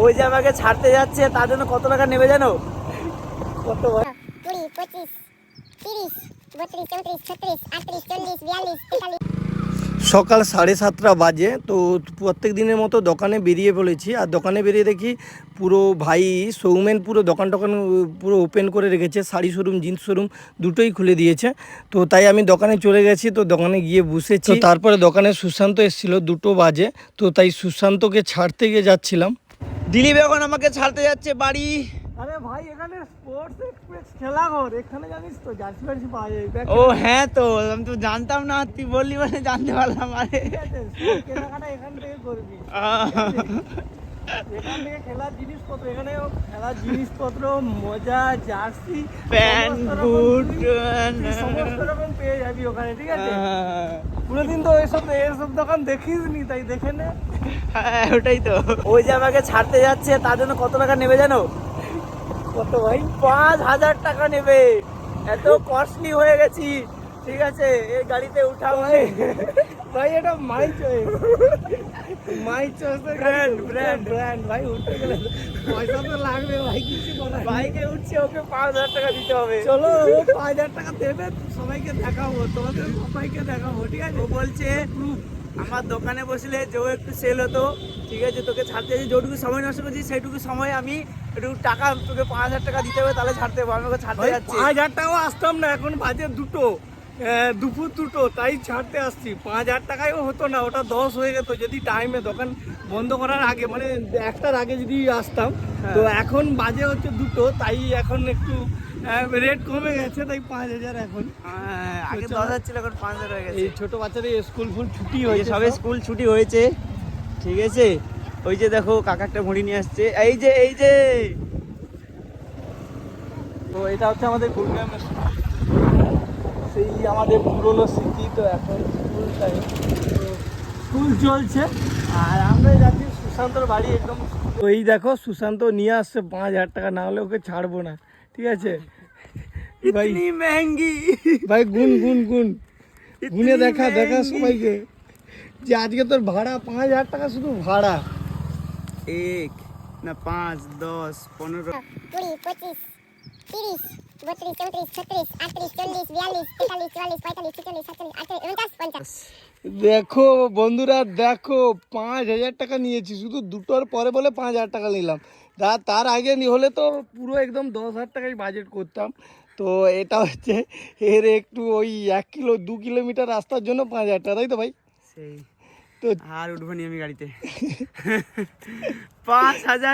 ওই যে আমাকে ছাড়তে যাচ্ছে, তার জন্য কত টাকা নেবে জানো? কত? 20, 25, 30, 32, 34, 36, 38, 40, 42, 43। সকাল 7:30 বাজে। তো প্রত্যেক দিনের মতো দোকানে বেরিয়ে পড়েছি। আর দোকানে বেরিয়ে দেখি পুরো ভাই সৌমেন পুরো দোকান পুরো ওপেন করে রেখেছে। শাড়ি শোরুম, জিন্স শোরুম দুটোই খুলে দিয়েছে। তো তাই আমি দোকানে চলে গেছি। তো দোকানে গিয়ে বসেছি। তো তারপরে দোকানে সুশান্ত এসেছিল 2 বাজে। তো তাই সুশান্তকে ছাড়তে গিয়ে যাচ্ছিলাম। দিলীপ এখন আমাকে ছাড়তে যাচ্ছে বাড়ি। আরে ভাই, এখানে স্পোর্টস এক্সপ্রেস খেলাঘর, এখানে জানিস তো জার্সি ফার্সি পাওয়া যায়। ও হ্যাঁ, তো আমি তো জানতাম না, তুই বললি মানে জানতে পারলাম। আরে কেনাকাটা এখান থেকে করবি। এখান থেকে খেলার জিনিসপত্র, এখানে খেলার জিনিসপত্র, মজা, জার্সি, প্যান্ট, বুট, সমস্ত রকম পেয়ে যাবি ওখানে, ঠিক আছে? কোনোদিন তো এসব দোকান দেখিস নি, তাই দেখে নে। হ্যাঁ ওটাই তো। ওই যে আমাকে ছাড়তে যাচ্ছে, তার জন্য কত টাকা নেবে জানো? কত ভাই? 5,000 টাকা নেবে। এত কস্টলি হয়ে গেছি, ঠিক আছে? এই গাড়িতে উঠাও ভাই এটা মাই চয়েস, মাই চয়েস Brand, ব্র্যান্ড ভাই। উঠতে গেলে পয়সা তো লাগবে ভাই, কিছু করার নেই। বাইকে উঠছে, ওকে 5,000 টাকা দিতে হবে। চলো, ও 5,000 টাকা দেবে, সবাইকে দেখাবো, তোমাদের সবাইকে দেখাবো, ঠিক আছে? ও বলছে আমার দোকানে বসলে যে একটু সেল হতো, ঠিক আছে? তোকে ছাড়তে যাচ্ছি, যেটুকু সময় নষ্ট করছিস সেইটুকু সময় আমি একটু টাকা, তোকে 5,000 টাকা দিতে হবে, তাহলে ছাড়তে হবে। আমি ওকে ছাড়তে যাচ্ছি। 5,000 টাকাও আসতাম না, এখন বাজে দুপুর 2টো, তাই ছাড়তে আসছি। 5,000 টাকায়ও হতো না, ওটা 10 হয়ে যেত যদি টাইমে দোকান বন্ধ করার আগে, মানে 1টার আগে যদি আসতাম। তো এখন বাজে হচ্ছে 2টো, তাই এখন একটু রেট কমে গেছে, তাই 5,000 এখন। আগে 10,000 ছিল, এখন 5,000 হয়ে গেছে। এই ছোট বাচ্চাদের স্কুল ফুল ছুটি এই হয়েছে, সবে স্কুল ছুটি হয়েছে, ঠিক আছে? ওই যে দেখো কাকা একটা ঘড়ি নিয়ে আসছে, এই যে তো এটা হচ্ছে আমাদের গুরগামের সেই আমাদের পুরনো স্মৃতি। তো এখন স্কুল টাইম, তো স্কুল চলছে, আর আমরা যাচ্ছি সুশান্তর বাড়ি একদম। তো এই দেখো সুশান্ত নিয়ে আসছে 5,000 টাকা, না হলে ওকে ছাড়বো না, ঠিক আছে ভাই? ইতনি মেহঙ্গি। ভাই গুন গুনে দেখা সবাইকে যে আজকে তোর ভাড়া 5,000 টাকা, শুধু ভাড়া। 1 না 5, 10, 15। 20, 25, 30, 32, 34, 36, 38, 40, 42, 43, 44, 45, 46, 47, 48, 49, 50। দেখো বন্ধুরা, দেখো 5,000 টাকা নিয়েছি, শুধু দুটোর পরে বলে 5,000 টাকা নিলাম। তার আগে হলে তো পুরো একদম 10,000 টাকায় বাজেট করতাম। তো এটা হচ্ছে এর একটু ওই 2 কিলোমিটার রাস্তার জন্য 5,000 টাকা, তাই তো ভাই? সেই তো আর উঠবো নি আমি গাড়িতে। 5,000